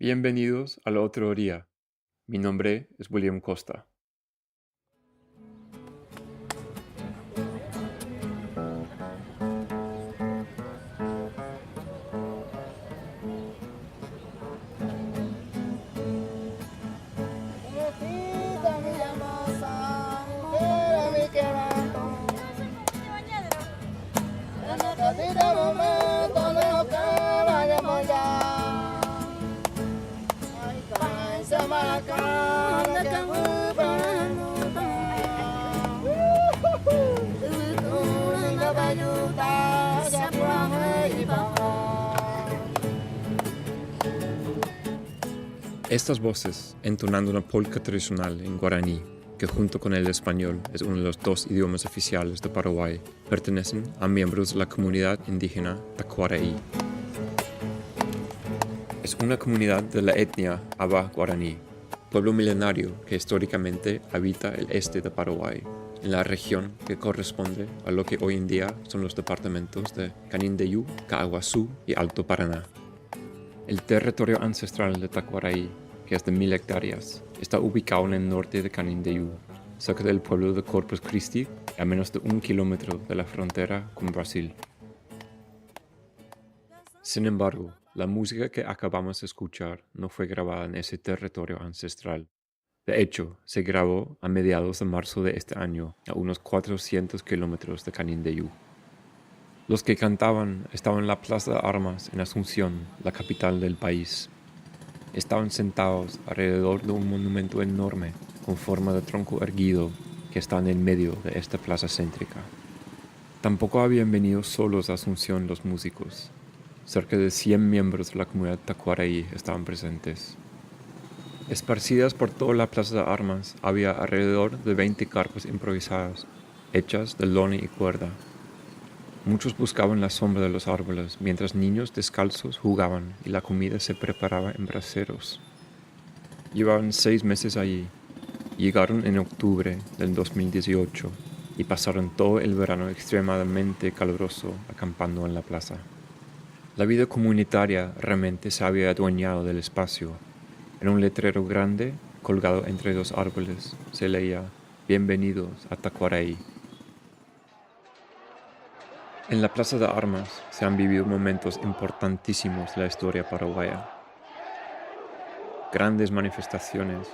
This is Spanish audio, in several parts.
Bienvenidos a la otra orilla. Mi nombre es William Costa. Estas voces, entonando una polca tradicional en guaraní, que junto con el español es uno de los dos idiomas oficiales de Paraguay, pertenecen a miembros de la comunidad indígena Tacuaraí. Es una comunidad de la etnia Aba guaraní, pueblo milenario que históricamente habita el este de Paraguay, en la región que corresponde a lo que hoy en día son los departamentos de Canindeyú, Caaguazú y Alto Paraná. El territorio ancestral de Tacuaraí, que es de 1000 hectáreas, está ubicado en el norte de Canindeyú, cerca del pueblo de Corpus Christi, a menos de 1 kilómetro de la frontera con Brasil. Sin embargo, la música que acabamos de escuchar no fue grabada en ese territorio ancestral. De hecho, se grabó a mediados de marzo de este año, a unos 400 kilómetros de Canindeyú. Los que cantaban estaban en la Plaza de Armas en Asunción, la capital del país. Estaban sentados alrededor de un monumento enorme con forma de tronco erguido que está en el medio de esta plaza céntrica. Tampoco habían venido solos a Asunción los músicos. Cerca de 100 miembros de la comunidad Tacuaraí estaban presentes. Esparcidas por toda la Plaza de Armas había alrededor de 20 carpas improvisadas, hechas de lona y cuerda. Muchos buscaban la sombra de los árboles, mientras niños descalzos jugaban y la comida se preparaba en braseros. Llevaban 6 meses allí. Llegaron en octubre del 2018 y pasaron todo el verano extremadamente caluroso acampando en la plaza. La vida comunitaria realmente se había adueñado del espacio. En un letrero grande, colgado entre 2 árboles, se leía «Bienvenidos a Tacuaraí». En la Plaza de Armas se han vivido momentos importantísimos de la historia paraguaya. Grandes manifestaciones,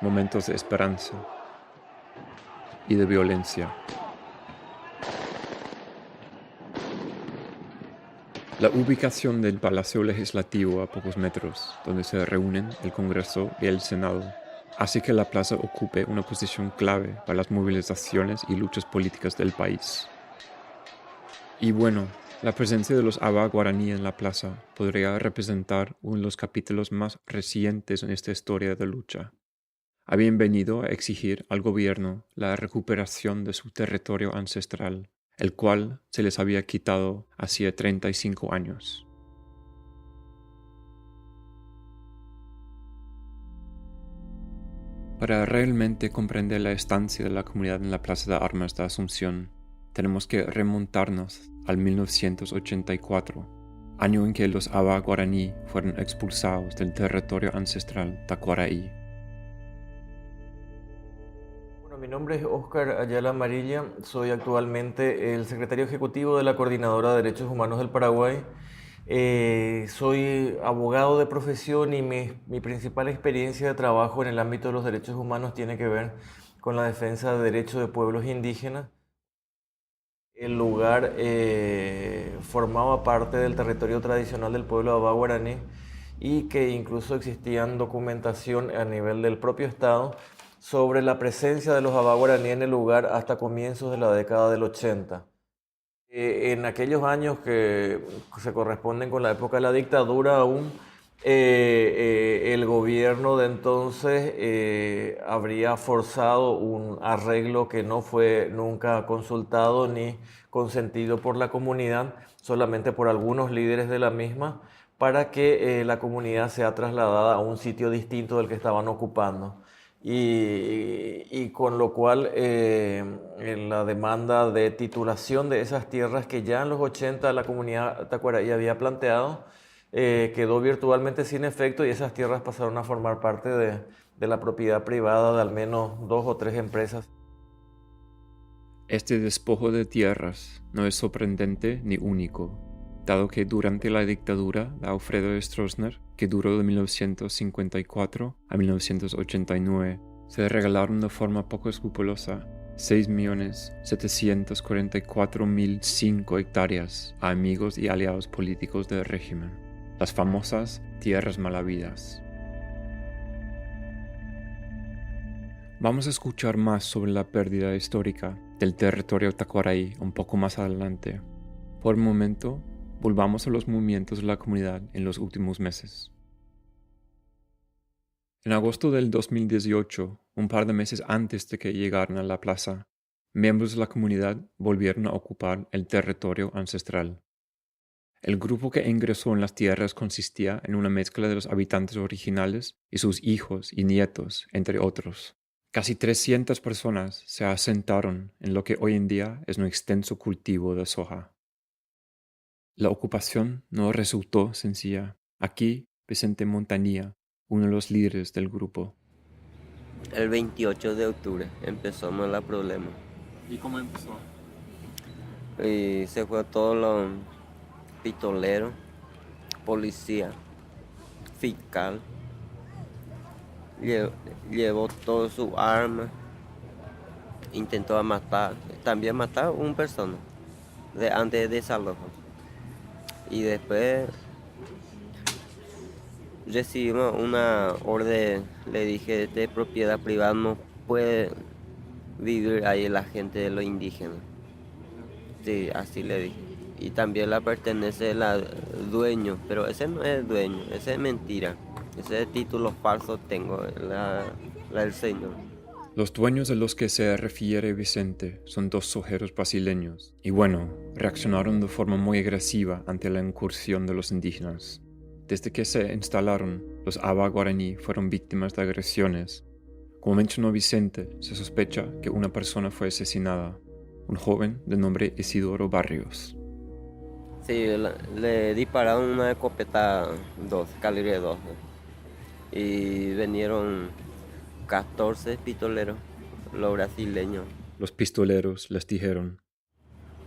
momentos de esperanza y de violencia. La ubicación del Palacio Legislativo a pocos metros, donde se reúnen el Congreso y el Senado, hace que la plaza ocupe una posición clave para las movilizaciones y luchas políticas del país. Y bueno, la presencia de los Aba guaraní en la plaza podría representar uno de los capítulos más recientes en esta historia de lucha. Habían venido a exigir al gobierno la recuperación de su territorio ancestral, el cual se les había quitado hacía 35 años. Para realmente comprender la estancia de la comunidad en la Plaza de Armas de Asunción, tenemos que remontarnos al 1984, año en que los Aba guaraní fueron expulsados del territorio ancestral Tacuaraí. Bueno, mi nombre es Óscar Ayala Amarilla, soy actualmente el secretario ejecutivo de la Coordinadora de Derechos Humanos del Paraguay. Soy abogado de profesión y mi principal experiencia de trabajo en el ámbito de los derechos humanos tiene que ver con la defensa de derechos de pueblos indígenas. El lugar formaba parte del territorio tradicional del pueblo Abá guaraní y que incluso existían documentación a nivel del propio Estado sobre la presencia de los Abá guaraní en el lugar hasta comienzos de la década del 80. En aquellos años que se corresponden con la época de la dictadura aún, el gobierno de entonces habría forzado un arreglo que no fue nunca consultado ni consentido por la comunidad, solamente por algunos líderes de la misma, para que la comunidad sea trasladada a un sitio distinto del que estaban ocupando. Y con lo cual en la demanda de titulación de esas tierras que ya en los 80 la comunidad tacuaraí había planteado, quedó virtualmente sin efecto y esas tierras pasaron a formar parte de la propiedad privada de al menos 2 o 3 empresas. Este despojo de tierras no es sorprendente ni único, dado que durante la dictadura de Alfredo Stroessner, que duró de 1954 a 1989, se regalaron de forma poco escrupulosa 6.744.005 hectáreas a amigos y aliados políticos del régimen, las famosas tierras malavidas. Vamos a escuchar más sobre la pérdida histórica del territorio tacuaray un poco más adelante. Por el momento, volvamos a los movimientos de la comunidad en los últimos meses. En agosto del 2018, un par de meses antes de que llegaran a la plaza, miembros de la comunidad volvieron a ocupar el territorio ancestral. El grupo que ingresó en las tierras consistía en una mezcla de los habitantes originales y sus hijos y nietos, entre otros. Casi 300 personas se asentaron en lo que hoy en día es un extenso cultivo de soja. La ocupación no resultó sencilla. Aquí, Vicente Montanía, uno de los líderes del grupo. El 28 de octubre empezamos el problema. ¿Y cómo empezó? Y se fue todos los pistoleros, policía, fiscal. Llevó todas sus armas, intentó matar, también matar a una persona antes de desalojo. Y después recibimos una orden, le dije, de propiedad privada no puede vivir ahí la gente de los indígenas. Sí, así le dije. Y también la pertenece al dueño, pero ese no es dueño, ese es mentira. Ese título falso tengo, la del señor. Los dueños a los que se refiere Vicente son 2 sojeros brasileños, y bueno, reaccionaron de forma muy agresiva ante la incursión de los indígenas. Desde que se instalaron, los Aba guaraní fueron víctimas de agresiones. Como mencionó Vicente, se sospecha que una persona fue asesinada, un joven de nombre Isidoro Barrios. Sí, le dispararon una escopeta 2, calibre 2. Y vinieron 14 pistoleros, los brasileños. Los pistoleros les dijeron: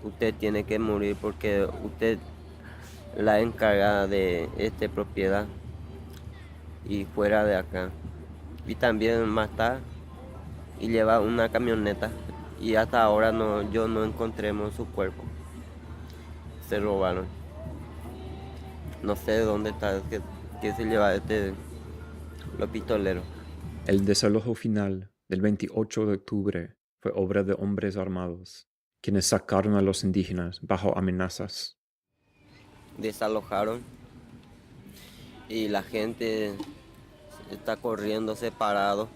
usted tiene que morir porque usted es la encargada de esta propiedad y fuera de acá. Y también matar y llevar una camioneta. Y hasta ahora yo no encontremos su cuerpo. Se robaron. No sé dónde está, que se lleva los pistoleros. El desalojo final del 28 de octubre fue obra de hombres armados, quienes sacaron a los indígenas bajo amenazas. Desalojaron y la gente está corriendo separado.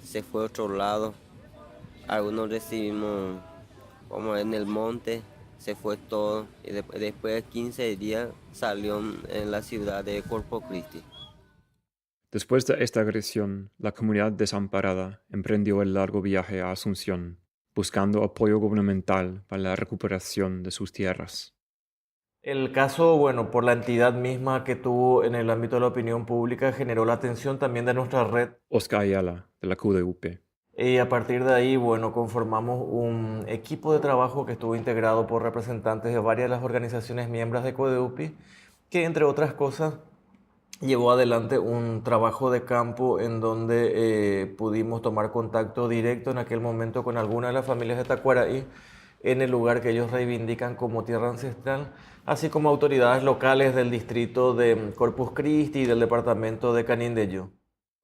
Se fue a otro lado. Algunos recibimos como en el monte, se fue todo. Y después de 15 días salió en la ciudad de Corpus Christi. Después de esta agresión, la comunidad desamparada emprendió el largo viaje a Asunción, buscando apoyo gubernamental para la recuperación de sus tierras. El caso, bueno, por la entidad misma que tuvo en el ámbito de la opinión pública, generó la atención también de nuestra red. Oscar Ayala, de la QDUP. Y a partir de ahí, bueno, conformamos un equipo de trabajo que estuvo integrado por representantes de varias de las organizaciones miembros de CODEUPI, que entre otras cosas llevó adelante un trabajo de campo en donde pudimos tomar contacto directo en aquel momento con algunas de las familias de Tacuaraí en el lugar que ellos reivindican como tierra ancestral, así como autoridades locales del distrito de Corpus Christi y del departamento de Canindeyú.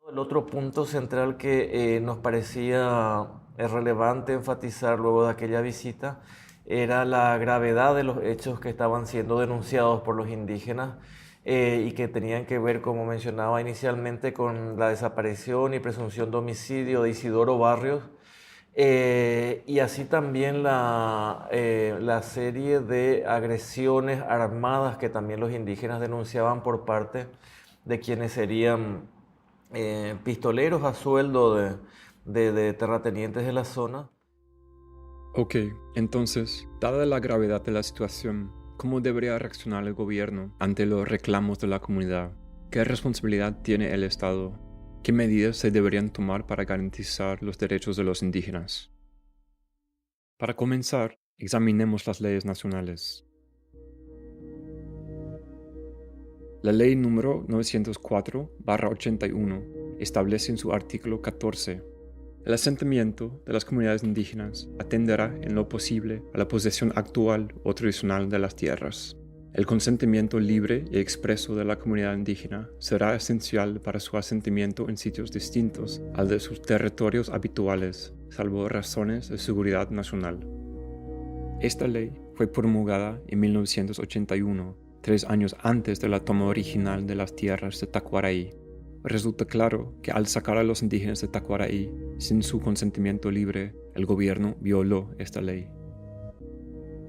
El otro punto central que nos parecía relevante enfatizar luego de aquella visita era la gravedad de los hechos que estaban siendo denunciados por los indígenas y que tenían que ver, como mencionaba inicialmente, con la desaparición y presunción de homicidio de Isidoro Barrios y así también la serie de agresiones armadas que también los indígenas denunciaban por parte de quienes serían pistoleros a sueldo de terratenientes de la zona. Ok, entonces, dada la gravedad de la situación, ¿Cómo debería reaccionar el gobierno ante los reclamos de la comunidad? ¿Qué responsabilidad tiene el Estado? ¿Qué medidas se deberían tomar para garantizar los derechos de los indígenas? Para comenzar, examinemos las leyes nacionales. La ley número 904/81 establece en su artículo 14: el asentamiento de las comunidades indígenas atenderá en lo posible a la posesión actual o tradicional de las tierras. El consentimiento libre y expreso de la comunidad indígena será esencial para su asentamiento en sitios distintos al de sus territorios habituales, salvo razones de seguridad nacional. Esta ley fue promulgada en 1981, 3 años antes de la toma original de las tierras de Tacuaraí. Resulta claro que al sacar a los indígenas de Tacuaraí sin su consentimiento libre, el gobierno violó esta ley.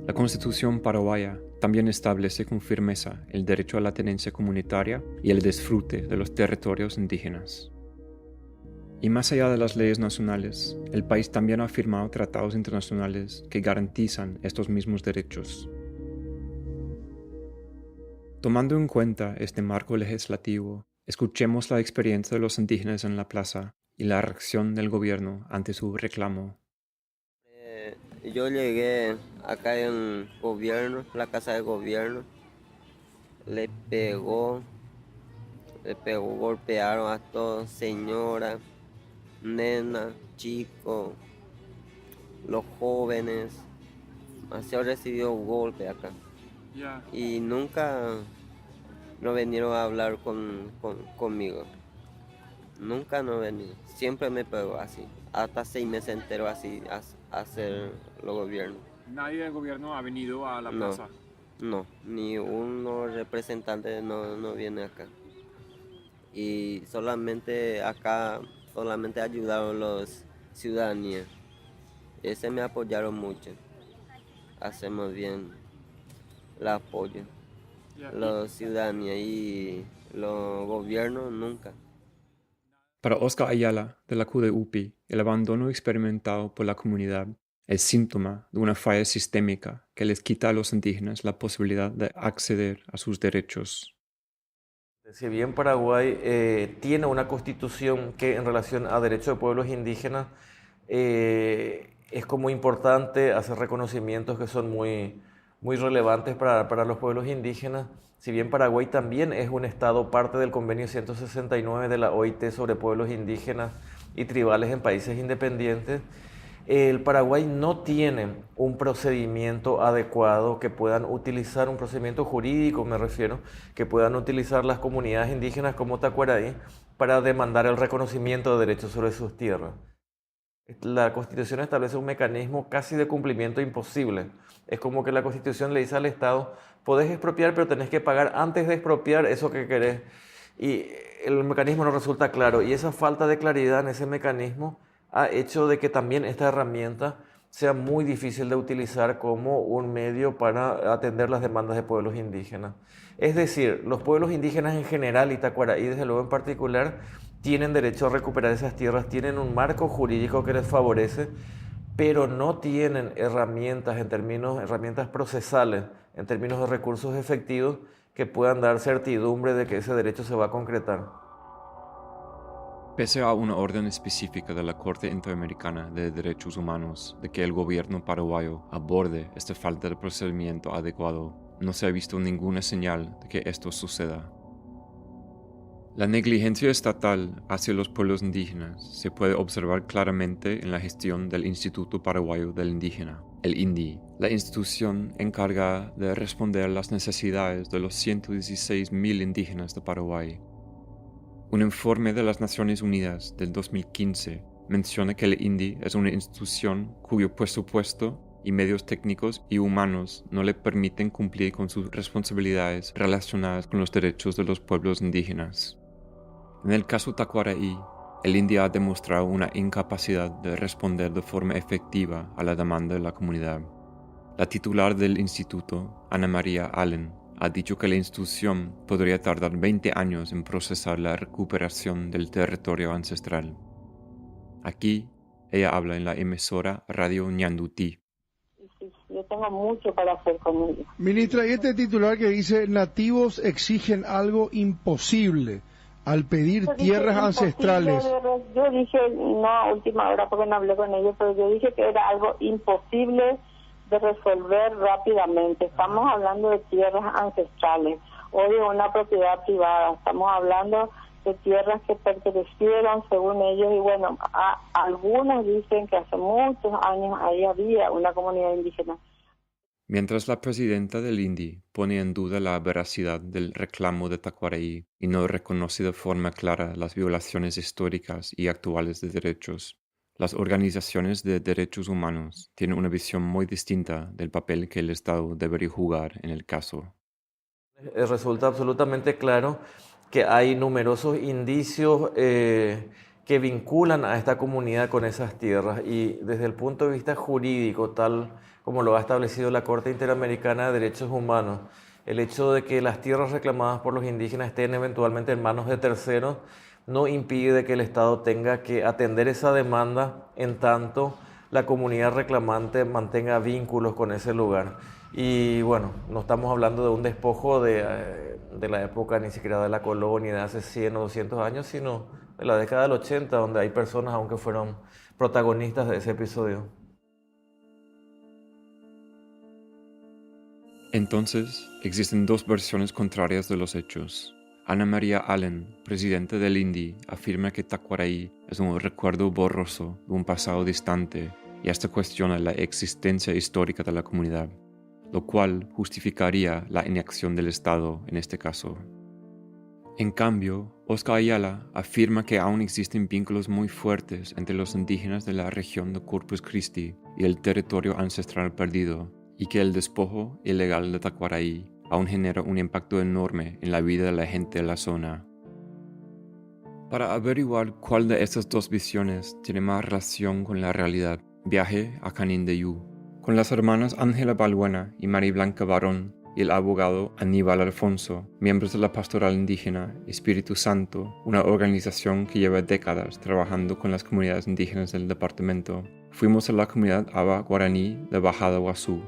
La Constitución paraguaya también establece con firmeza el derecho a la tenencia comunitaria y el disfrute de los territorios indígenas. Y más allá de las leyes nacionales, el país también ha firmado tratados internacionales que garantizan estos mismos derechos. Tomando en cuenta este marco legislativo, escuchemos la experiencia de los indígenas en la plaza y la reacción del gobierno ante su reclamo. Yo llegué acá en gobierno, la casa de gobierno, le pegó, golpearon a todos, señora, nena, chico, los jóvenes, así recibió golpe acá. Y nunca no vinieron a hablar conmigo. Nunca no venían. Siempre me pegó así. Hasta 6 meses enteros así a hacer los gobiernos. ¿Nadie del gobierno ha venido a la plaza? No, ni uno representante no viene acá. Y solamente acá, ayudaron los ciudadanías. Ese me apoyaron mucho. Hacemos bien el apoyo. Los ciudadanos y los gobiernos nunca. Para Oscar Ayala, de la CUDEUPI, el abandono experimentado por la comunidad es síntoma de una falla sistémica que les quita a los indígenas la posibilidad de acceder a sus derechos. Si bien Paraguay tiene una constitución que en relación a derechos de pueblos indígenas es como importante hacer reconocimientos que son muy relevantes para los pueblos indígenas. Si bien Paraguay también es un estado parte del convenio 169 de la OIT sobre pueblos indígenas y tribales en países independientes, el Paraguay no tiene un procedimiento adecuado que puedan utilizar, un procedimiento jurídico me refiero, que puedan utilizar las comunidades indígenas como Tacuaraí para demandar el reconocimiento de derechos sobre sus tierras. La Constitución establece un mecanismo casi de cumplimiento imposible. Es como que la Constitución le dice al Estado: podés expropiar, pero tenés que pagar antes de expropiar eso que querés. Y el mecanismo no resulta claro. Y esa falta de claridad en ese mecanismo ha hecho de que también esta herramienta sea muy difícil de utilizar como un medio para atender las demandas de pueblos indígenas. Es decir, los pueblos indígenas en general y Tacuaraí desde luego en particular tienen derecho a recuperar esas tierras, tienen un marco jurídico que les favorece, pero no tienen herramientas procesales, en términos de recursos efectivos, que puedan dar certidumbre de que ese derecho se va a concretar. Pese a una orden específica de la Corte Interamericana de Derechos Humanos de que el gobierno paraguayo aborde esta falta de procedimiento adecuado, no se ha visto ninguna señal de que esto suceda. La negligencia estatal hacia los pueblos indígenas se puede observar claramente en la gestión del Instituto Paraguayo del Indígena, el INDI, la institución encargada de responder a las necesidades de los 116.000 indígenas de Paraguay. Un informe de las Naciones Unidas del 2015 menciona que el INDI es una institución cuyo presupuesto y medios técnicos y humanos no le permiten cumplir con sus responsabilidades relacionadas con los derechos de los pueblos indígenas. En el caso Tacuaraí, el INDI ha demostrado una incapacidad de responder de forma efectiva a la demanda de la comunidad. La titular del instituto, Ana María Allen, ha dicho que la institución podría tardar 20 años en procesar la recuperación del territorio ancestral. Aquí, ella habla en la emisora Radio Ñandutí. Yo tengo mucho para hacer con ellos. Ministra, y este titular que dice, nativos exigen algo imposible al pedir Yo dije tierras ancestrales. Yo dije, no a última hora porque no hablé con ellos, pero yo dije que era algo imposible de resolver rápidamente. Estamos hablando de tierras ancestrales o de una propiedad privada. Estamos hablando de tierras que pertenecieron según ellos, y bueno, algunos dicen que hace muchos años ahí había una comunidad indígena. Mientras la presidenta del INDI pone en duda la veracidad del reclamo de Tacuarahí y no reconoce de forma clara las violaciones históricas y actuales de derechos, las organizaciones de derechos humanos tienen una visión muy distinta del papel que el Estado debería jugar en el caso. Resulta absolutamente claro que hay numerosos indicios que vinculan a esta comunidad con esas tierras, y desde el punto de vista jurídico, tal como lo ha establecido la Corte Interamericana de Derechos Humanos, el hecho de que las tierras reclamadas por los indígenas estén eventualmente en manos de terceros no impide que el Estado tenga que atender esa demanda en tanto la comunidad reclamante mantenga vínculos con ese lugar. Y bueno, no estamos hablando de un despojo de la época ni siquiera de la colonia de hace 100 o 200 años, sino de la década del 80, donde hay personas aunque fueron protagonistas de ese episodio. Entonces, existen dos versiones contrarias de los hechos. Ana María Allen, presidenta del INDI, afirma que Tacuarahí es un recuerdo borroso de un pasado distante y hasta cuestiona la existencia histórica de la comunidad, lo cual justificaría la inacción del Estado en este caso. En cambio, Oscar Ayala afirma que aún existen vínculos muy fuertes entre los indígenas de la región de Corpus Christi y el territorio ancestral perdido, y que el despojo ilegal de Tacuarahí aún genera un impacto enorme en la vida de la gente de la zona. Para averiguar cuál de estas dos visiones tiene más relación con la realidad, viaje a Canindeyú, con las hermanas Ángela Balbuena y María Blanca Barón y el abogado Aníbal Alfonso, miembros de la Pastoral Indígena Espíritu Santo, una organización que lleva décadas trabajando con las comunidades indígenas del departamento. Fuimos a la comunidad Aba Guaraní de Bajada Guazú.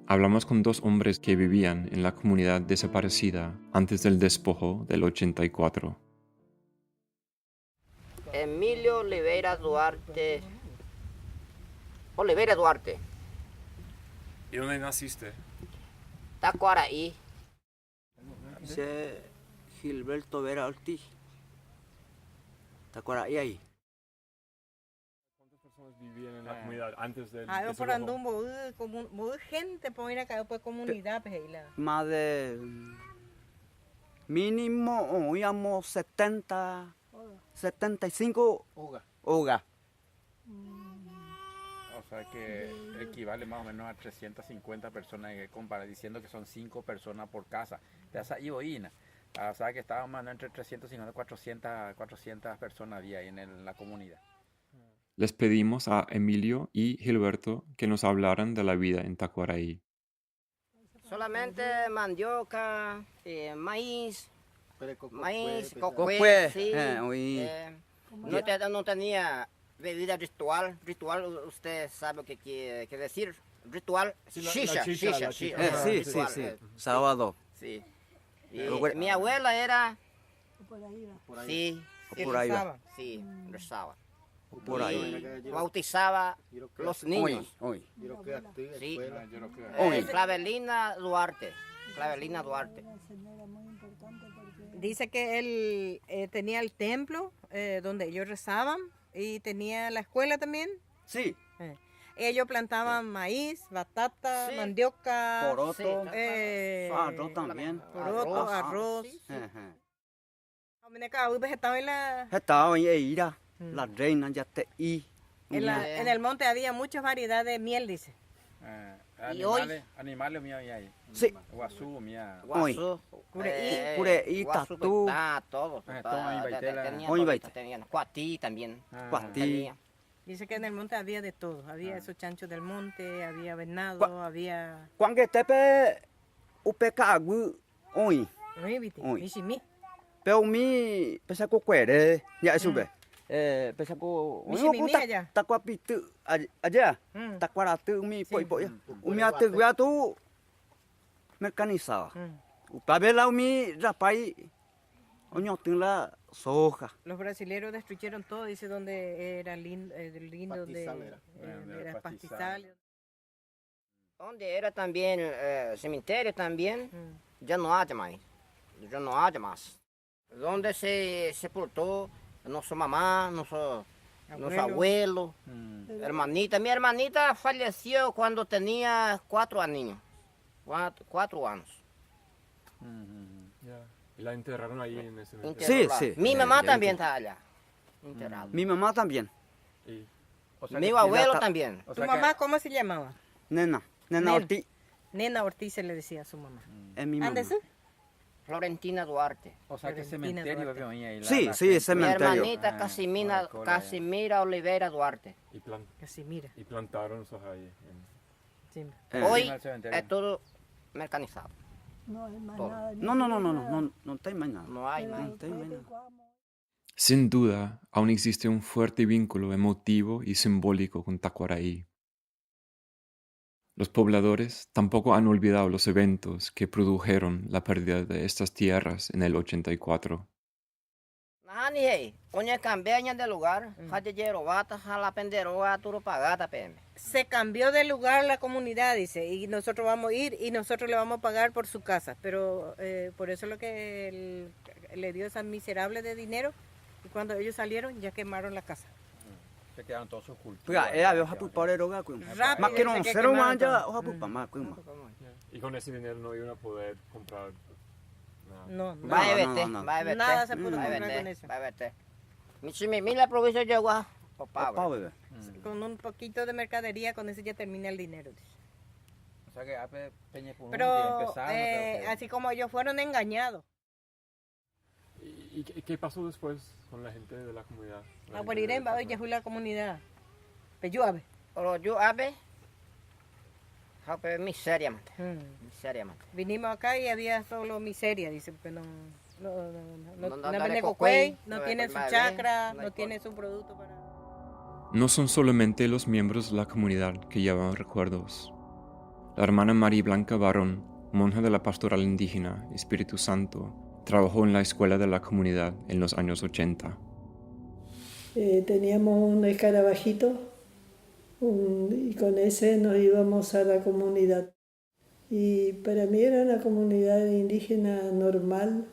Hablamos con dos hombres que vivían en la comunidad desaparecida antes del despojo del 84. Emilio Oliveira Duarte. Oliveira Duarte. ¿Y dónde naciste? Tacuarahí. Dice Gilberto Vera Ortiz. Tacuarahí ahí. ¿Cuántas personas vivían en la comunidad antes del Ah, desalojo? por andar muy gente por ir acá pues comunidad pues ahí la. Más de mínimo oíamos 75 hogas. O sea que equivale más o menos a 350 personas, diciendo que son 5 personas por casa. Y boina. O sea que estábamos más o menos entre 350 y 400 personas había ahí en la comunidad. Les pedimos a Emilio y Gilberto que nos hablaran de la vida en Tacuarahí. Solamente mandioca, maíz, Cocué, sí. oí. No tenía bebida ritual. Ritual, usted sabe qué quiere decir. Ritual, Sí, shisha. Sí, Ritual, sí. Sábado. Sí. Y mi abuela era... Sí, Por ahí va. sí, rezaba. Por ahí. Y bautizaba los niños. Hoy. Sí. Hoy. Clavelina Duarte. Clavelina Duarte. Dice que él tenía el templo donde ellos rezaban y tenía la escuela también. Sí. Ellos plantaban maíz, batata, Sí. mandioca, Poroto. Arroz también. poroto, arroz. Estaba en la... Estaba en Eira. La reina ya te y. En el monte había muchas variedades de miel, dice. Animales mío ahí. Sí. Guazú, mía. Guazú. Cureí, Guazú, tatú. todos. Baitela. Oye, Baitela. Tenían cuatí también. Cuatí. Tenía. Dice que en el monte había de todo. Había esos chanchos del monte, había venado, había... Cuando tepe upecagu hoy. Oye, viste, Uy. Mishimi. Pero mi pesa cocuere ya sube. Pesaku, Mishimimi allá. takuapitu allá, tacuaratu poi, umi atu mecanizado. Upabela umi rapai, oñotila soja. Los brasileños destruyeron todo, dice donde era lindo, donde era pastizal. Donde era también cementerio también, ya no hay más. Donde se sepultó nuestra mamá, nuestro abuelo, hermanita. Mi hermanita falleció cuando tenía 4 años. 4 años. ¿Y la enterraron ahí en ese cementerio? Sí. Mi mamá también está allá, enterrada. Mi mamá también. Mi abuelo también. ¿Tu mamá cómo se llamaba? Nena Ortiz. Nena Ortiz se le decía a su mamá. Es mi mamá. ¿Dónde es? Florentina Duarte. O sea, que cementerio había ahí. Sí, Mi cementerio. hermanita Casimira Oliveira Duarte. Y plantaron esos ahí. Sí. Hoy es todo mecanizado. No hay más Todo. nada. No hay más nada. No hay más. Sin duda, aún existe un fuerte vínculo emotivo y simbólico con Tacuaraí. Los pobladores tampoco han olvidado los eventos que produjeron la pérdida de estas tierras en el 84. Se cambió de lugar la comunidad, dice, y nosotros vamos a ir y nosotros le vamos a pagar por su casa, pero por eso es lo que le dio esa miserable de dinero, y cuando ellos salieron ya quemaron la casa. Se quedaron todos sus cultivos. Más que no, 0 manja, Y con ese dinero no iban a poder comprar nada. No. Nada se pudo comprar con eso. La provincia llegó a Con un poquito de mercadería, con eso ya termina el dinero. Dice. O sea que Peñapurún Pero empezaron, así como ellos fueron engañados. ¿Y qué pasó después con la gente de la comunidad? Por Iremba, hoy ya fue la comunidad. Peyuabe. Pero yo miseriamente. Vinimos acá y había solo miseria, dice, porque no dale vende cocuey, cocuey, no no tiene vende su maíz, chacra, no hay no tiene su producto para... No son solamente los miembros de la comunidad que llevan recuerdos. La hermana María Blanca Barón, monja de la pastoral indígena Espíritu Santo, trabajó en la escuela de la comunidad en los años 80. Teníamos un escarabajito y con ese nos íbamos a la comunidad. Y para mí era una comunidad indígena normal,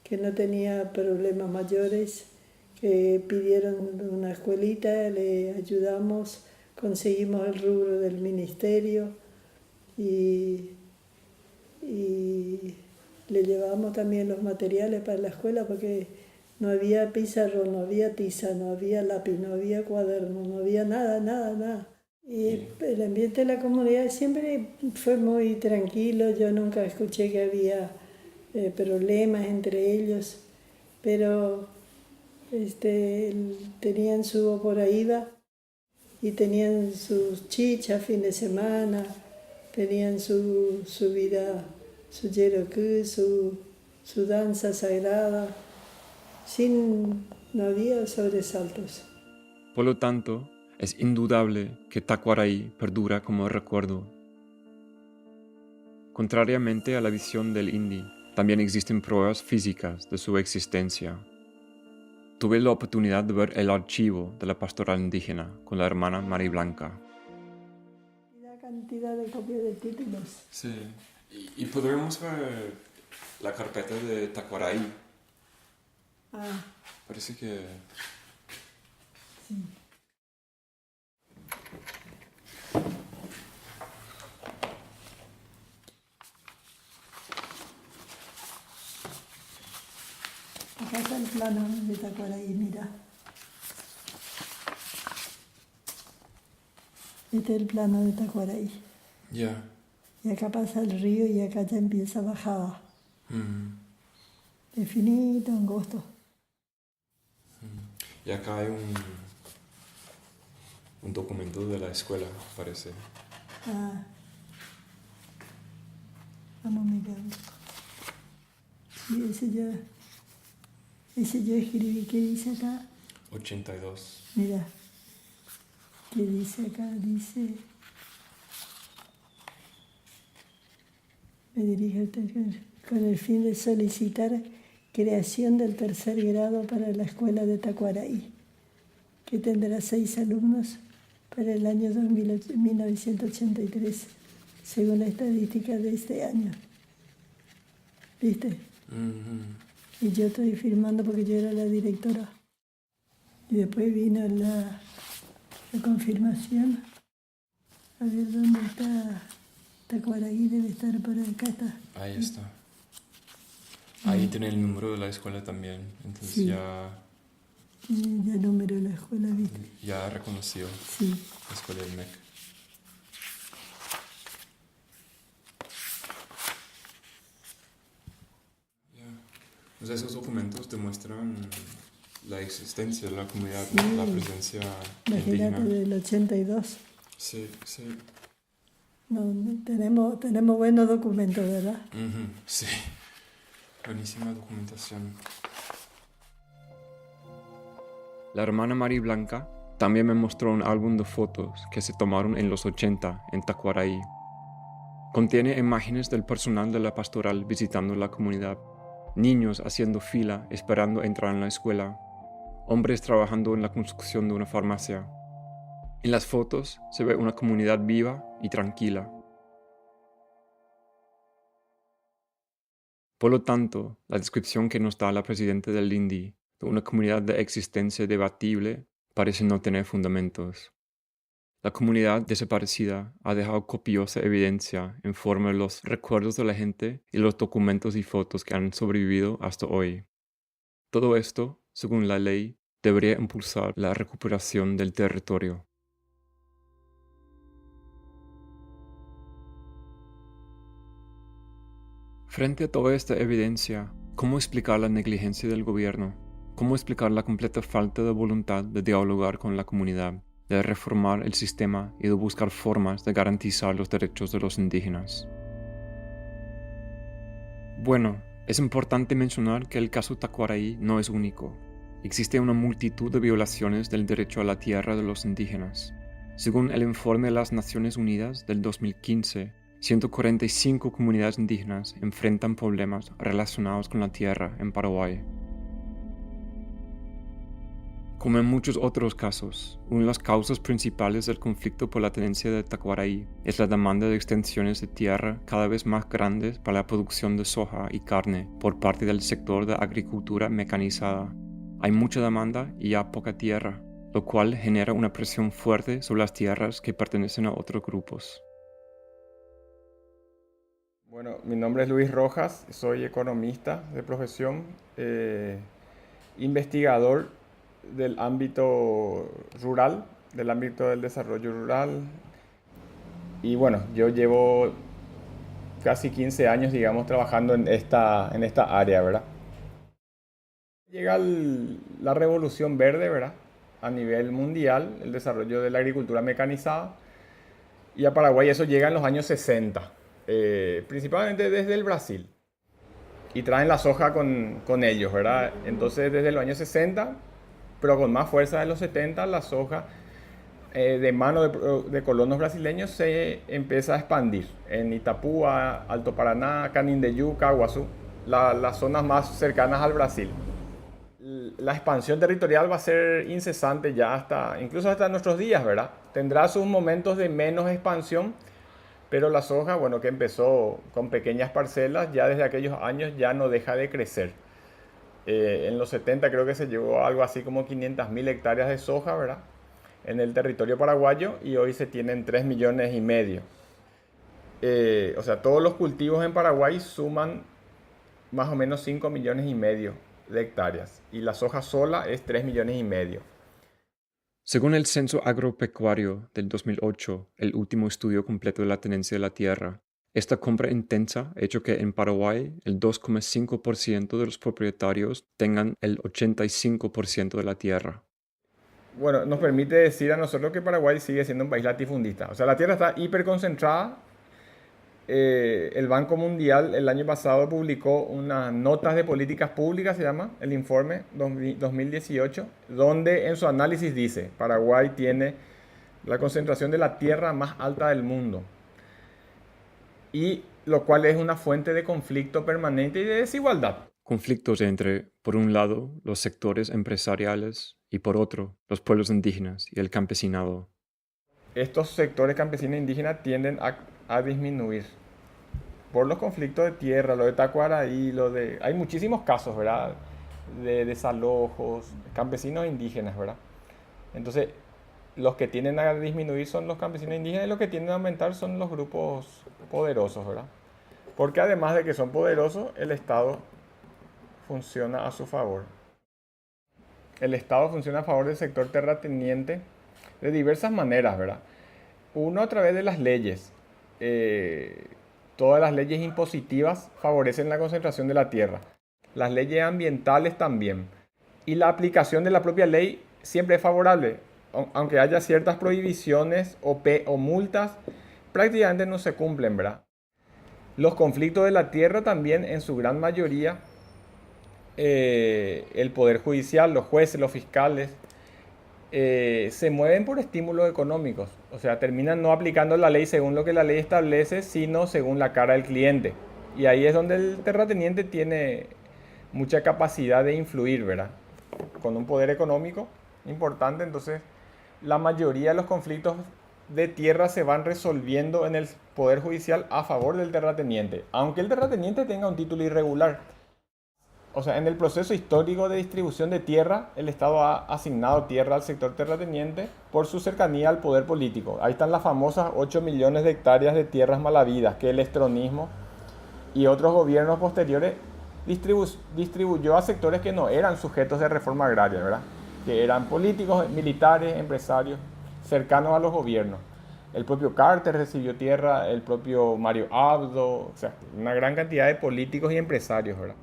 que no tenía problemas mayores, que pidieron una escuelita, le ayudamos, conseguimos el rubro del ministerio y le llevamos también los materiales para la escuela porque no había pizarrón, no había tiza, no había lápiz, no había cuaderno, no había nada. Y el ambiente de la comunidad siempre fue muy tranquilo, yo nunca escuché que había problemas entre ellos, pero tenían su oporaíba y tenían sus chichas fin de semana, tenían su vida, su yerokú, su danza sagrada, no había sobresaltos. Por lo tanto, es indudable que Tacuaraí perdura como recuerdo. Contrariamente a la visión del Indy, también existen pruebas físicas de su existencia. Tuve la oportunidad de ver el archivo de la pastoral indígena con la hermana María Blanca. La cantidad de copias de títulos. Sí, y podremos ver la carpeta de Tacuaraí. Parece que... Sí. Acá está el plano de Tacuaraí, mira. Este es el plano de Tacuaraí. Ya. Y acá pasa el río y acá ya empieza bajada. Es finito, angosto. Y acá hay un documento de la escuela, parece. Vamos a mirar. Sí, ese yo escribí, ¿qué dice acá? 82. Mira, ¿qué dice acá? Dice, me dirijo a usted con el fin de solicitar creación del tercer grado para la escuela de Tacuaraí, que tendrá 6 alumnos para el año 1983, según la estadística de este año. ¿Viste? Uh-huh. Y yo estoy firmando porque yo era la directora. Y después vino la confirmación. A ver dónde está Tacuaraí, debe estar por acá. Está. Ahí está. Ahí tiene el número de la escuela también. Entonces Sí. ya número de la escuela, ¿viste? ya reconoció Sí. la escuela del MEC. O sea, esos documentos demuestran la existencia de la comunidad, Sí. la presencia Imagínate, indígena. del 82. Sí, sí. No, tenemos buenos documentos, ¿verdad? Ujú, sí. Buenísima documentación. La hermana María Blanca también me mostró un álbum de fotos que se tomaron en los 80 en Tacuaraí. Contiene imágenes del personal de la pastoral visitando la comunidad, niños haciendo fila esperando entrar en la escuela, hombres trabajando en la construcción de una farmacia. En las fotos se ve una comunidad viva y tranquila. Por lo tanto, la descripción que nos da la presidenta del INDI de una comunidad de existencia debatible parece no tener fundamentos. La comunidad desaparecida ha dejado copiosa evidencia en forma de los recuerdos de la gente y los documentos y fotos que han sobrevivido hasta hoy. Todo esto, según la ley, debería impulsar la recuperación del territorio. Frente a toda esta evidencia, ¿cómo explicar la negligencia del gobierno? ¿Cómo explicar la completa falta de voluntad de dialogar con la comunidad, de reformar el sistema y de buscar formas de garantizar los derechos de los indígenas? Bueno, es importante mencionar que el caso Tacuaraí no es único. Existe una multitud de violaciones del derecho a la tierra de los indígenas. Según el informe de las Naciones Unidas del 2015, 145 comunidades indígenas enfrentan problemas relacionados con la tierra en Paraguay. Como en muchos otros casos, una de las causas principales del conflicto por la tenencia de Tacuaraí es la demanda de extensiones de tierra cada vez más grandes para la producción de soja y carne por parte del sector de agricultura mecanizada. Hay mucha demanda y ya poca tierra, lo cual genera una presión fuerte sobre las tierras que pertenecen a otros grupos. Bueno, mi nombre es Luis Rojas, soy economista de profesión, investigador del ámbito rural, del ámbito del desarrollo rural. Y bueno, yo llevo casi 15 años, digamos, trabajando en esta área, ¿verdad? Llega la revolución verde, ¿verdad? A nivel mundial, el desarrollo de la agricultura mecanizada. Y a Paraguay eso llega en los años 60. Principalmente desde el Brasil, y traen la soja con ellos, ¿verdad? Entonces desde los años 60, pero con más fuerza en los 70, la soja de mano de colonos brasileños se empieza a expandir en Itapúa, Alto Paraná, Canindeyú, Caguazú, las zonas más cercanas al Brasil. La expansión territorial va a ser incesante ya incluso hasta nuestros días, ¿verdad? Tendrá sus momentos de menos expansión, pero la soja, bueno, que empezó con pequeñas parcelas, ya desde aquellos años ya no deja de crecer. En los 70 creo que se llegó a algo así como 500.000 hectáreas de soja, ¿verdad? En el territorio paraguayo, y hoy se tienen 3,5 millones. O sea, todos los cultivos en Paraguay suman más o menos 5,5 millones de hectáreas, y la soja sola es 3,5 millones. Según el Censo Agropecuario del 2008, el último estudio completo de la tenencia de la tierra, esta compra intensa ha hecho que en Paraguay el 2,5% de los propietarios tengan el 85% de la tierra. Bueno, nos permite decir a nosotros que Paraguay sigue siendo un país latifundista. O sea, la tierra está hiperconcentrada el Banco Mundial el año pasado publicó unas notas de políticas públicas, se llama el informe 2018, donde en su análisis dice, Paraguay tiene la concentración de la tierra más alta del mundo, y lo cual es una fuente de conflicto permanente y de desigualdad. Conflictos entre, por un lado, los sectores empresariales y por otro, los pueblos indígenas y el campesinado. Estos sectores campesinos indígenas tienden a disminuir por los conflictos de tierra, lo de Tacuaraí, hay muchísimos casos, ¿verdad? De desalojos, campesinos indígenas, ¿verdad? Entonces, los que tienden a disminuir son los campesinos indígenas y los que tienden a aumentar son los grupos poderosos, ¿verdad? Porque además de que son poderosos, el Estado funciona a su favor. El Estado funciona a favor del sector terrateniente de diversas maneras, ¿verdad? Uno, a través de las leyes. Todas las leyes impositivas favorecen la concentración de la tierra. Las leyes ambientales también. Y la aplicación de la propia ley siempre es favorable. Aunque haya ciertas prohibiciones o multas, prácticamente no se cumplen, ¿verdad? Los conflictos de la tierra también, en su gran mayoría, el Poder Judicial, los jueces, los fiscales, se mueven por estímulos económicos. O sea, terminan no aplicando la ley según lo que la ley establece, sino según la cara del cliente. Y ahí es donde el terrateniente tiene mucha capacidad de influir, ¿verdad? Con un poder económico importante, entonces la mayoría de los conflictos de tierra se van resolviendo en el Poder Judicial a favor del terrateniente, aunque el terrateniente tenga un título irregular. O sea, en el proceso histórico de distribución de tierra, el Estado ha asignado tierra al sector terrateniente por su cercanía al poder político. Ahí están las famosas 8 millones de hectáreas de tierras malavidas que el estronismo y otros gobiernos posteriores distribuyó a sectores que no eran sujetos de reforma agraria, ¿verdad? Que eran políticos, militares, empresarios, cercanos a los gobiernos. El propio Carter recibió tierra, el propio Mario Abdo, o sea, una gran cantidad de políticos y empresarios, ¿verdad?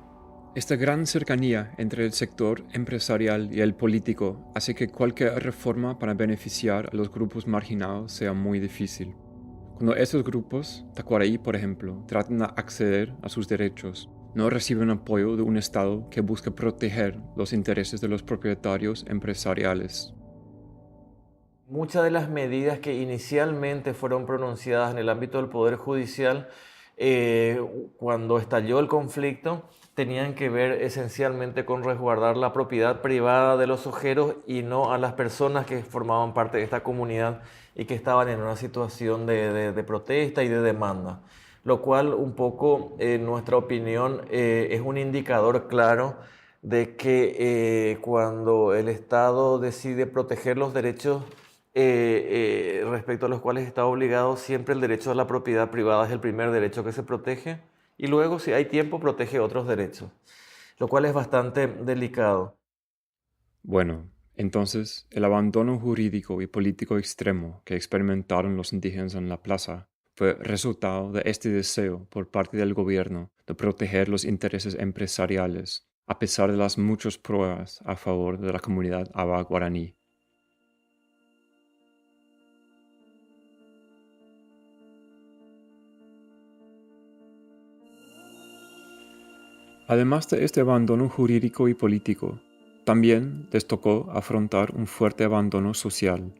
Esta gran cercanía entre el sector empresarial y el político hace que cualquier reforma para beneficiar a los grupos marginados sea muy difícil. Cuando esos grupos, Tacuaraí por ejemplo, tratan de acceder a sus derechos, no reciben apoyo de un Estado que busca proteger los intereses de los propietarios empresariales. Muchas de las medidas que inicialmente fueron pronunciadas en el ámbito del Poder Judicial, cuando estalló el conflicto, tenían que ver esencialmente con resguardar la propiedad privada de los ojeros y no a las personas que formaban parte de esta comunidad y que estaban en una situación de protesta y de demanda. Lo cual, un poco, en nuestra opinión, es un indicador claro de que cuando el Estado decide proteger los derechos respecto a los cuales está obligado, siempre el derecho a la propiedad privada es el primer derecho que se protege y luego, si hay tiempo, protege otros derechos, lo cual es bastante delicado. Bueno, entonces el abandono jurídico y político extremo que experimentaron los indígenas en la plaza fue resultado de este deseo por parte del gobierno de proteger los intereses empresariales, a pesar de las muchas pruebas a favor de la comunidad Aba guaraní. Además de este abandono jurídico y político, también les tocó afrontar un fuerte abandono social.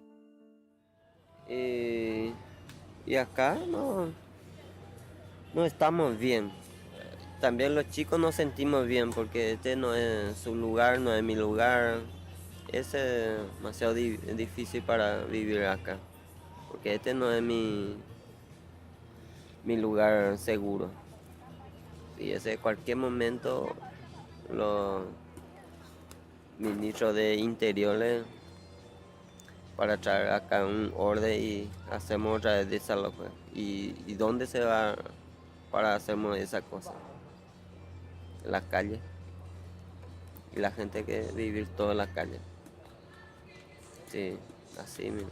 Y acá no estamos bien. También los chicos nos sentimos bien porque este no es su lugar, no es mi lugar. Es demasiado difícil para vivir acá, porque este no es mi lugar seguro. Y ese cualquier momento los ministros de Interiores para traer acá un orden y hacemos otra vez desalojo. ¿Y dónde se va para hacernos esa cosa? En las calles. Y la gente que vivir toda la calle. Sí, así mismo.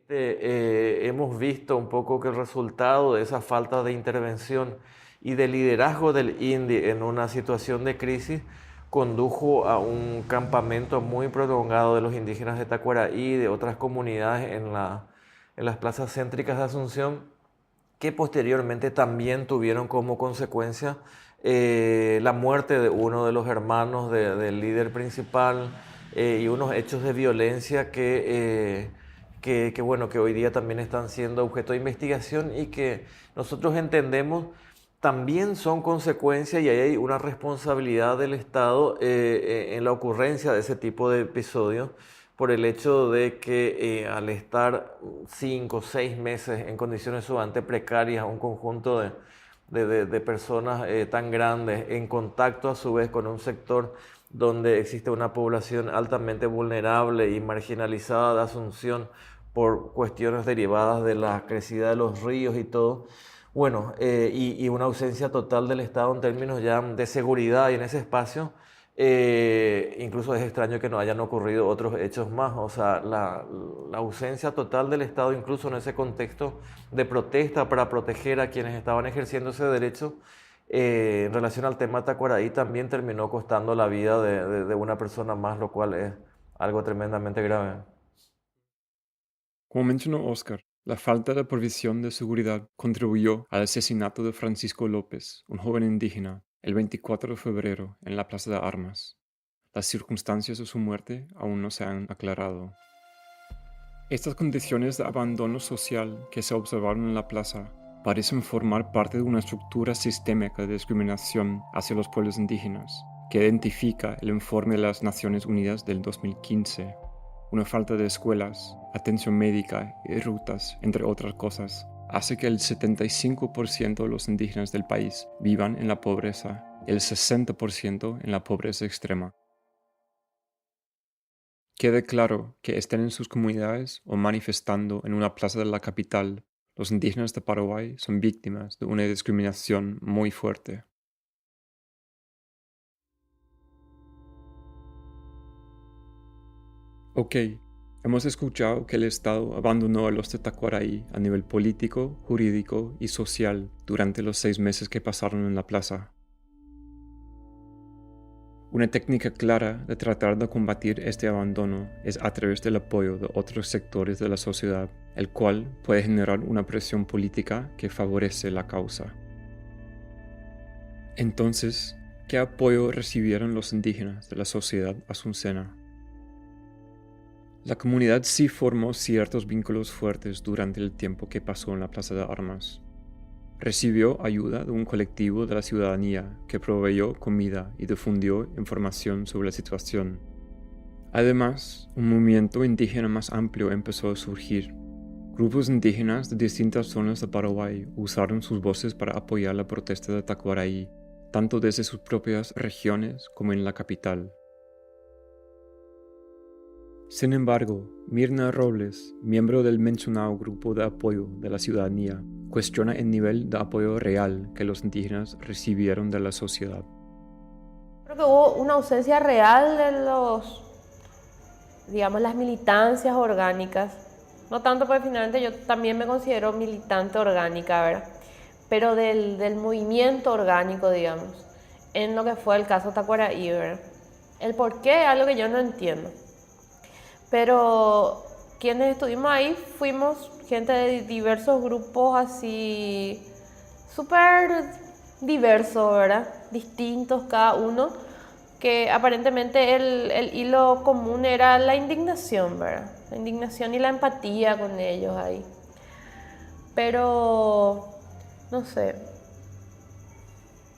Hemos visto un poco que el resultado de esa falta de intervención y de liderazgo del INDI en una situación de crisis condujo a un campamento muy prolongado de los indígenas de Tacuaraí y de otras comunidades en las plazas céntricas de Asunción, que posteriormente también tuvieron como consecuencia la muerte de uno de los hermanos del líder principal y unos hechos de violencia que hoy día también están siendo objeto de investigación y que nosotros entendemos también son consecuencias y hay una responsabilidad del Estado en la ocurrencia de ese tipo de episodios por el hecho de que al estar 5 o 6 meses en condiciones sumamente precarias, un conjunto de personas tan grandes en contacto a su vez con un sector donde existe una población altamente vulnerable y marginalizada de Asunción por cuestiones derivadas de la crecida de los ríos y todo, bueno, y una ausencia total del Estado en términos ya de seguridad y en ese espacio, incluso es extraño que no hayan ocurrido otros hechos más, o sea, la ausencia total del Estado incluso en ese contexto de protesta para proteger a quienes estaban ejerciendo ese derecho, en relación al tema Tacuaraí también terminó costando la vida de una persona más, lo cual es algo tremendamente grave. Como mencionó Oscar, la falta de provisión de seguridad contribuyó al asesinato de Francisco López, un joven indígena, el 24 de febrero en la Plaza de Armas. Las circunstancias de su muerte aún no se han aclarado. Estas condiciones de abandono social que se observaron en la plaza parecen formar parte de una estructura sistémica de discriminación hacia los pueblos indígenas, que identifica el informe de las Naciones Unidas del 2015. Una falta de escuelas, atención médica y rutas, entre otras cosas, hace que el 75% de los indígenas del país vivan en la pobreza y el 60% en la pobreza extrema. Quede claro que estén en sus comunidades o manifestando en una plaza de la capital, los indígenas de Paraguay son víctimas de una discriminación muy fuerte. Ok, hemos escuchado que el Estado abandonó a los de Tacuaraí a nivel político, jurídico y social durante los 6 meses que pasaron en la plaza. Una técnica clara de tratar de combatir este abandono es a través del apoyo de otros sectores de la sociedad, el cual puede generar una presión política que favorece la causa. Entonces, ¿qué apoyo recibieron los indígenas de la sociedad asuncena? La comunidad sí formó ciertos vínculos fuertes durante el tiempo que pasó en la Plaza de Armas. Recibió ayuda de un colectivo de la ciudadanía que proveyó comida y difundió información sobre la situación. Además, un movimiento indígena más amplio empezó a surgir. Grupos indígenas de distintas zonas de Paraguay usaron sus voces para apoyar la protesta de Tacuaraí, tanto desde sus propias regiones como en la capital. Sin embargo, Mirna Robles, miembro del mencionado grupo de apoyo de la ciudadanía, cuestiona el nivel de apoyo real que los indígenas recibieron de la sociedad. Creo que hubo una ausencia real de las militancias orgánicas. No tanto porque finalmente yo también me considero militante orgánica, ¿verdad? Pero del movimiento orgánico, digamos, en lo que fue el caso Tacuaraí, ¿verdad? El por qué es algo que yo no entiendo. Pero quienes estuvimos ahí fuimos gente de diversos grupos así, súper diversos, ¿verdad? Distintos cada uno, que aparentemente el hilo común era la indignación, ¿verdad? La indignación y la empatía con ellos ahí. Pero, no sé,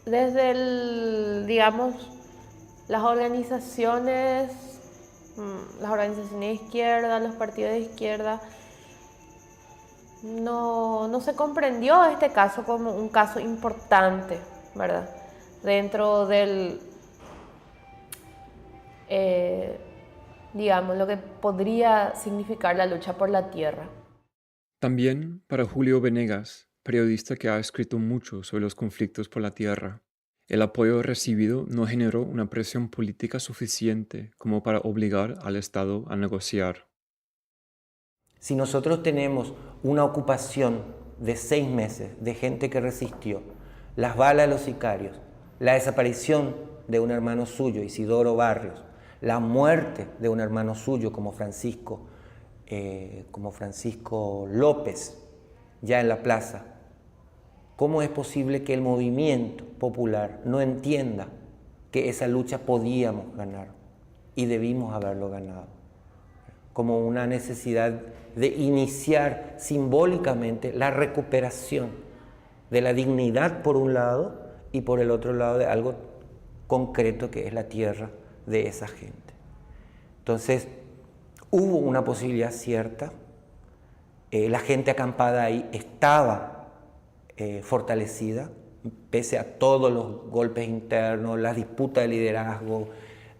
desde las organizaciones de izquierda, los partidos de izquierda, no se comprendió este caso como un caso importante, ¿verdad? Dentro del, lo que podría significar la lucha por la tierra. También para Julio Venegas, periodista que ha escrito mucho sobre los conflictos por la tierra, el apoyo recibido no generó una presión política suficiente como para obligar al Estado a negociar. Si nosotros tenemos una ocupación de 6 meses de gente que resistió, las balas de los sicarios, la desaparición de un hermano suyo, Isidoro Barrios, la muerte de un hermano suyo como Francisco, como Francisco López, ya en la plaza, ¿cómo es posible que el movimiento popular no entienda que esa lucha podíamos ganar y debimos haberlo ganado? Como una necesidad de iniciar simbólicamente la recuperación de la dignidad por un lado y por el otro lado de algo concreto que es la tierra de esa gente. Entonces, hubo una posibilidad cierta, la gente acampada ahí estaba fortalecida, pese a todos los golpes internos, las disputas de liderazgo,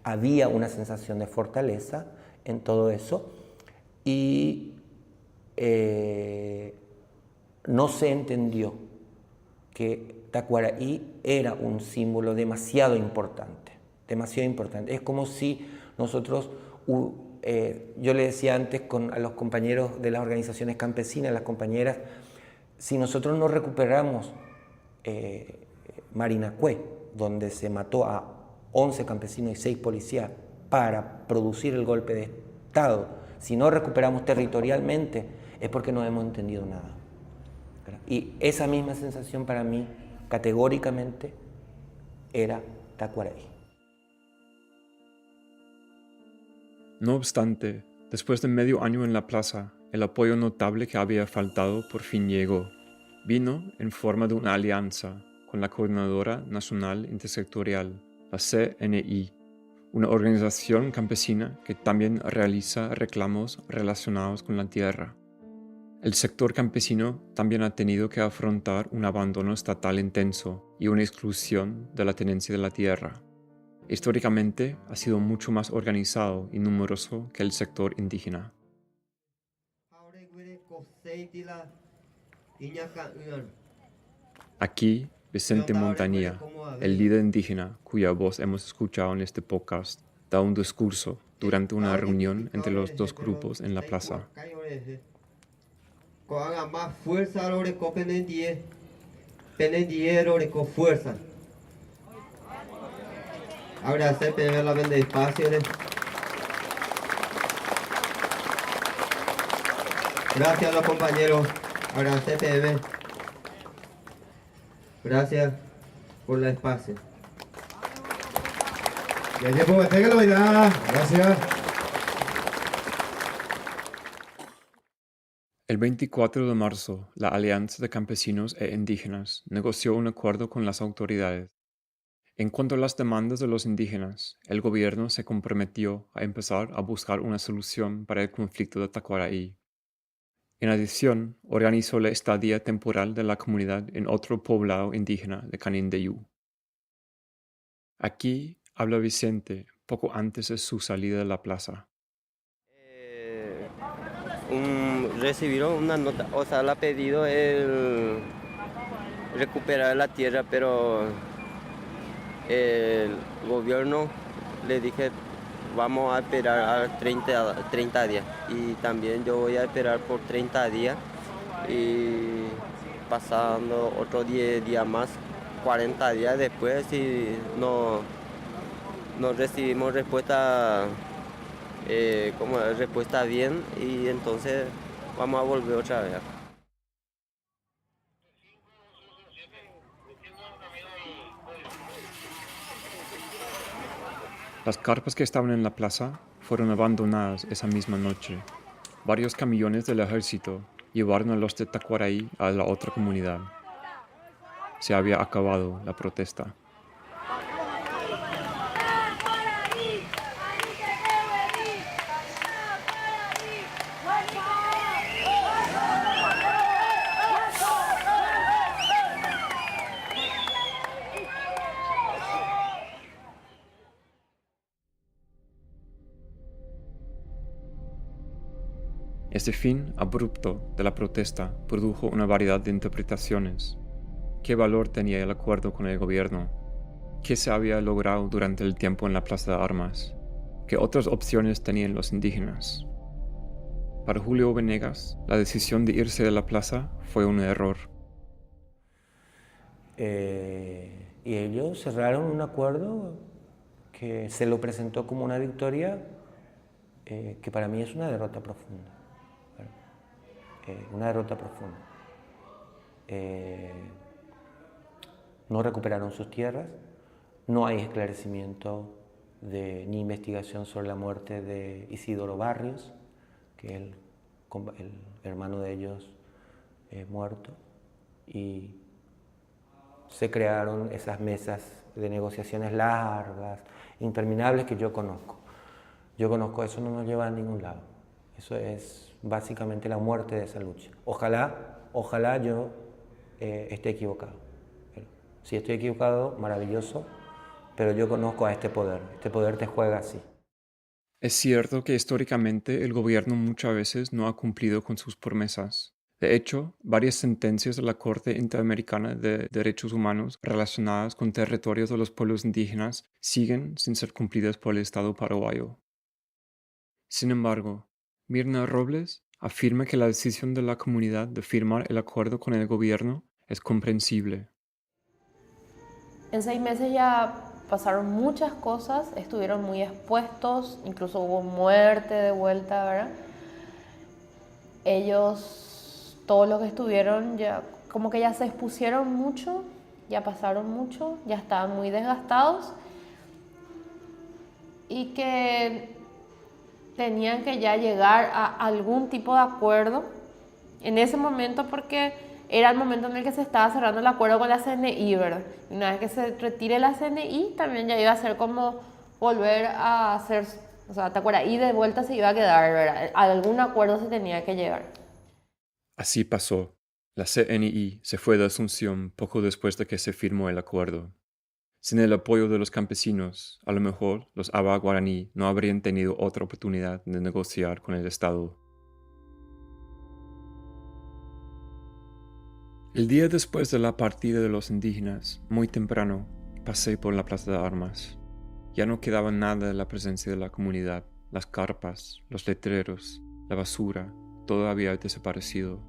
había una sensación de fortaleza en todo eso y no se entendió que Tacuaraí era un símbolo demasiado importante, demasiado importante. Es como si nosotros, yo le decía antes a los compañeros de las organizaciones campesinas, las compañeras, si nosotros no recuperamos Marinacue, donde se mató a 11 campesinos y 6 policías para producir el golpe de Estado, si no recuperamos territorialmente, es porque no hemos entendido nada. Y esa misma sensación para mí, categóricamente, era Tacuaraí. No obstante, después de medio año en la plaza, el apoyo notable que había faltado por fin llegó. Vino en forma de una alianza con la Coordinadora Nacional Intersectorial, la CNI, una organización campesina que también realiza reclamos relacionados con la tierra. El sector campesino también ha tenido que afrontar un abandono estatal intenso y una exclusión de la tenencia de la tierra. Históricamente ha sido mucho más organizado y numeroso que el sector indígena. Aquí, Vicente Montaña, el líder indígena cuya voz hemos escuchado en este podcast, da un discurso durante una reunión entre los dos grupos en la plaza. Más fuerza fuerza. Ahora se pega la venda despacio. Gracias a los compañeros. Ahora se pega. Gracias por el espacio. Gracias. El 24 de marzo, la Alianza de Campesinos e Indígenas negoció un acuerdo con las autoridades. En cuanto a las demandas de los indígenas, el gobierno se comprometió a empezar a buscar una solución para el conflicto de Tacuaraí. En adición, organizó la estadía temporal de la comunidad en otro poblado indígena de Canindeyú. Aquí habla Vicente poco antes de su salida de la plaza. Recibieron una nota, o sea, le ha pedido el recuperar la tierra, pero el gobierno le dije vamos a esperar a 30 días y también yo voy a esperar por 30 días y pasando otros 10 días más, 40 días después, si no recibimos respuesta respuesta bien, y entonces vamos a volver otra vez. Las carpas que estaban en la plaza fueron abandonadas esa misma noche. Varios camiones del ejército llevaron a los de Tacuaraí a la otra comunidad. Se había acabado la protesta. Este fin abrupto de la protesta produjo una variedad de interpretaciones. ¿Qué valor tenía el acuerdo con el gobierno? ¿Qué se había logrado durante el tiempo en la Plaza de Armas? ¿Qué otras opciones tenían los indígenas? Para Julio Venegas, la decisión de irse de la plaza fue un error. Y ellos cerraron un acuerdo que se lo presentó como una victoria, que para mí es una derrota profunda. una derrota profunda. No recuperaron sus tierras, no hay esclarecimiento ni investigación sobre la muerte de Isidoro Barrios, que es el hermano de ellos muerto, y se crearon esas mesas de negociaciones largas, interminables, que yo conozco. Yo conozco, eso no nos lleva a ningún lado. Eso es básicamente la muerte de esa lucha. Ojalá yo esté equivocado. Si estoy equivocado, maravilloso, pero yo conozco a este poder te juega así. Es cierto que históricamente el gobierno muchas veces no ha cumplido con sus promesas. De hecho, varias sentencias de la Corte Interamericana de Derechos Humanos relacionadas con territorios de los pueblos indígenas siguen sin ser cumplidas por el Estado paraguayo. Sin embargo, Mirna Robles afirma que la decisión de la comunidad de firmar el acuerdo con el gobierno es comprensible. En 6 meses ya pasaron muchas cosas, estuvieron muy expuestos, incluso hubo muerte de vuelta, ¿verdad? Ellos, todos los que estuvieron, ya como que ya se expusieron mucho, ya pasaron mucho, ya estaban muy desgastados y que tenían que ya llegar a algún tipo de acuerdo en ese momento, porque era el momento en el que se estaba cerrando el acuerdo con la CNI, ¿verdad? Y una vez que se retire la CNI, también ya iba a ser como volver a hacer, o sea, Tacuaraí de vuelta se iba a quedar, ¿verdad? A algún acuerdo se tenía que llegar. Así pasó. La CNI se fue de Asunción poco después de que se firmó el acuerdo. Sin el apoyo de los campesinos, a lo mejor los Aba guaraní no habrían tenido otra oportunidad de negociar con el Estado. El día después de la partida de los indígenas, muy temprano, pasé por la Plaza de Armas. Ya no quedaba nada de la presencia de la comunidad. Las carpas, los letreros, la basura, todo había desaparecido.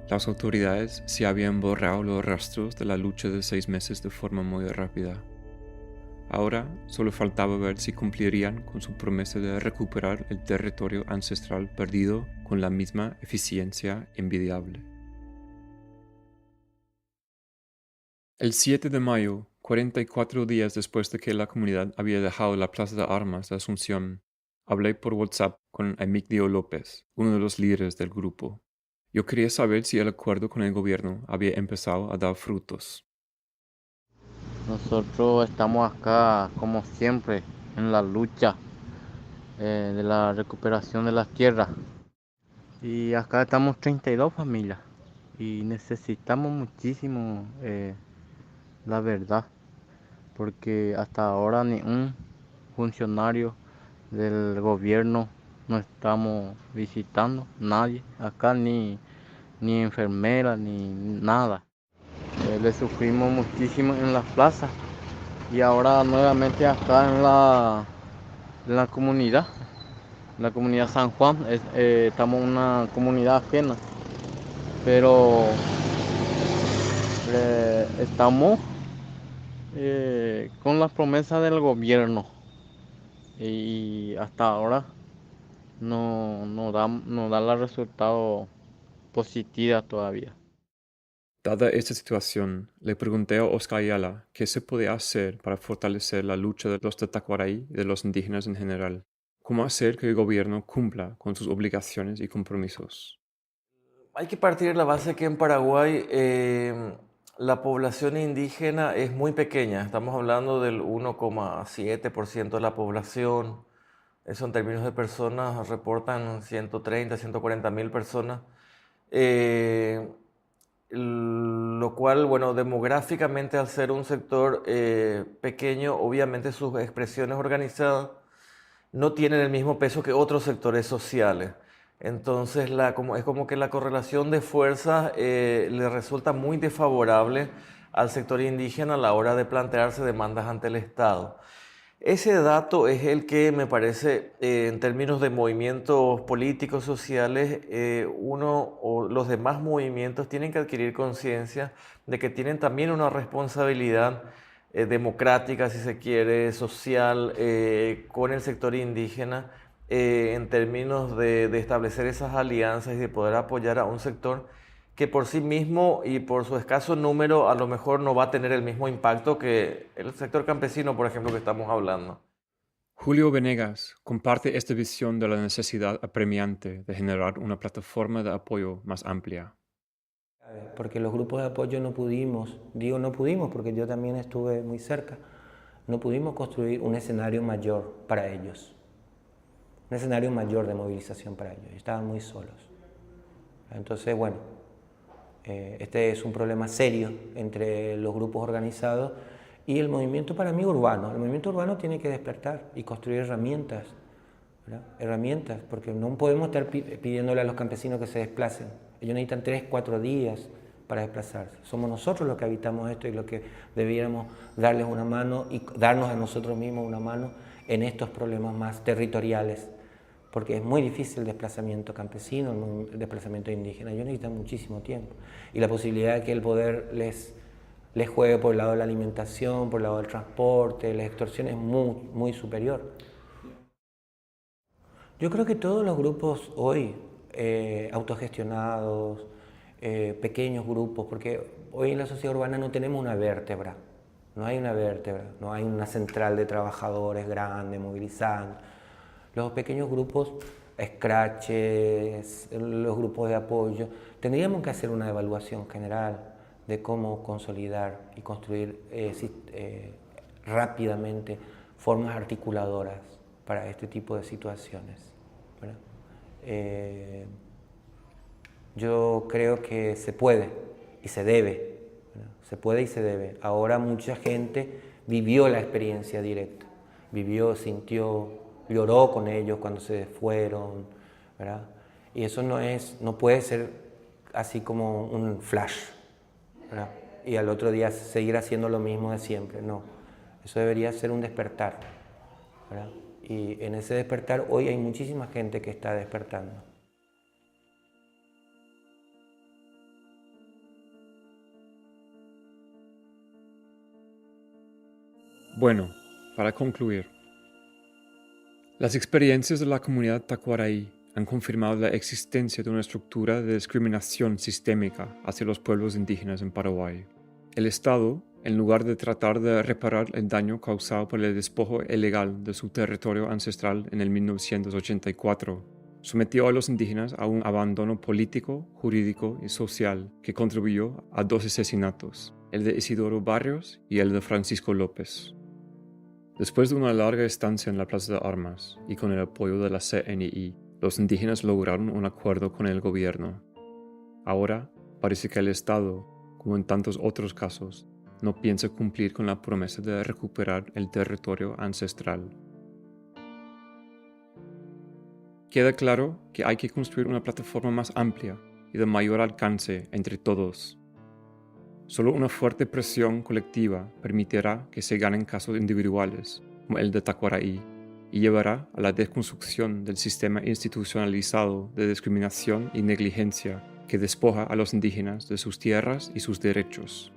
Las autoridades se habían borrado los rastros de la lucha de 6 meses de forma muy rápida. Ahora solo faltaba ver si cumplirían con su promesa de recuperar el territorio ancestral perdido con la misma eficiencia envidiable. El 7 de mayo, 44 días después de que la comunidad había dejado la Plaza de Armas de Asunción, hablé por WhatsApp con Emigdio López, uno de los líderes del grupo. Yo quería saber si el acuerdo con el gobierno había empezado a dar frutos. Nosotros estamos acá, como siempre, en la lucha de la recuperación de las tierras. Y acá estamos 32 familias y necesitamos muchísimo la verdad, porque hasta ahora ni un funcionario del gobierno no estamos visitando, nadie, acá ni enfermera, ni nada. Le sufrimos muchísimo en la plaza y ahora nuevamente acá en la comunidad San Juan, estamos en una comunidad ajena, pero estamos con las promesas del gobierno y hasta ahora no da el resultado positivo todavía. Dada esta situación, le pregunté a Oscar Ayala qué se podía hacer para fortalecer la lucha de los de Tacuaraí y de los indígenas en general. ¿Cómo hacer que el gobierno cumpla con sus obligaciones y compromisos? Hay que partir de la base que en Paraguay la población indígena es muy pequeña. Estamos hablando del 1,7% de la población. Eso en términos de personas reportan 130, 140 mil personas. Lo cual, bueno, demográficamente al ser un sector pequeño, obviamente sus expresiones organizadas no tienen el mismo peso que otros sectores sociales. Entonces es como que la correlación de fuerzas le resulta muy desfavorable al sector indígena a la hora de plantearse demandas ante el Estado. Ese dato es el que me parece, en términos de movimientos políticos, sociales, uno o los demás movimientos tienen que adquirir conciencia de que tienen también una responsabilidad democrática, si se quiere, social, con el sector indígena, en términos de establecer esas alianzas y de poder apoyar a un sector que por sí mismo y por su escaso número a lo mejor no va a tener el mismo impacto que el sector campesino, por ejemplo, que estamos hablando. Julio Venegas comparte esta visión de la necesidad apremiante de generar una plataforma de apoyo más amplia. Porque los grupos de apoyo no pudimos, digo no pudimos porque yo también estuve muy cerca, no pudimos construir un escenario mayor para ellos, un escenario mayor de movilización para ellos, estaban muy solos. Entonces, bueno, este es un problema serio entre los grupos organizados y el movimiento, para mí, urbano. El movimiento urbano tiene que despertar y construir herramientas, ¿verdad? Herramientas, porque no podemos estar pidiéndole a los campesinos que se desplacen. Ellos necesitan 3, 4 días para desplazarse. Somos nosotros los que habitamos esto y los que debiéramos darles una mano y darnos a nosotros mismos una mano en estos problemas más territoriales, porque es muy difícil el desplazamiento campesino, el desplazamiento indígena. Ellos necesitan muchísimo tiempo. Y la posibilidad de que el poder les juegue por el lado de la alimentación, por el lado del transporte, la extorsión es muy superior. Yo creo que todos los grupos hoy, autogestionados, pequeños grupos, porque hoy en la sociedad urbana no tenemos una vértebra, no hay una central de grande, movilizando. Los pequeños grupos, scratches, los grupos de apoyo, tendríamos que hacer una evaluación general de cómo consolidar y construir rápidamente formas articuladoras para este tipo de situaciones, ¿verdad? Yo creo que se puede y se debe, ¿verdad? Se puede y se debe. Ahora mucha gente vivió la experiencia directa, vivió, sintió, lloró con ellos cuando se fueron, ¿verdad? Y eso no puede ser así como un flash, ¿verdad? Y al otro día seguir haciendo lo mismo de siempre, no. Eso debería ser un despertar, ¿verdad? Y en ese despertar hoy hay muchísima gente que está despertando. Bueno, para concluir, las experiencias de la comunidad tacuaraí han confirmado la existencia de una estructura de discriminación sistémica hacia los pueblos indígenas en Paraguay. El Estado, en lugar de tratar de reparar el daño causado por el despojo ilegal de su territorio ancestral en el 1984, sometió a los indígenas a un abandono político, jurídico y social que contribuyó a 2 asesinatos, el de Isidoro Barrios y el de Francisco López. Después de una larga estancia en la Plaza de Armas y con el apoyo de la CNI, los indígenas lograron un acuerdo con el gobierno. Ahora parece que el Estado, como en tantos otros casos, no piensa cumplir con la promesa de recuperar el territorio ancestral. Queda claro que hay que construir una plataforma más amplia y de mayor alcance entre todos. Solo una fuerte presión colectiva permitirá que se ganen casos individuales, como el de Tacuaraí, y llevará a la desconstrucción del sistema institucionalizado de discriminación y negligencia que despoja a los indígenas de sus tierras y sus derechos.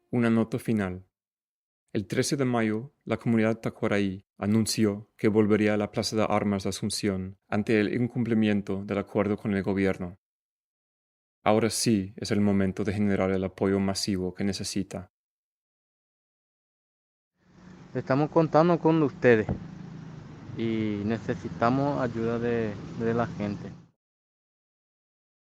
Una nota final. El 13 de mayo, la comunidad tacuaraí anunció que volvería a la Plaza de Armas de Asunción ante el incumplimiento del acuerdo con el gobierno. Ahora sí es el momento de generar el apoyo masivo que necesita. Estamos contando con ustedes y necesitamos ayuda de la gente.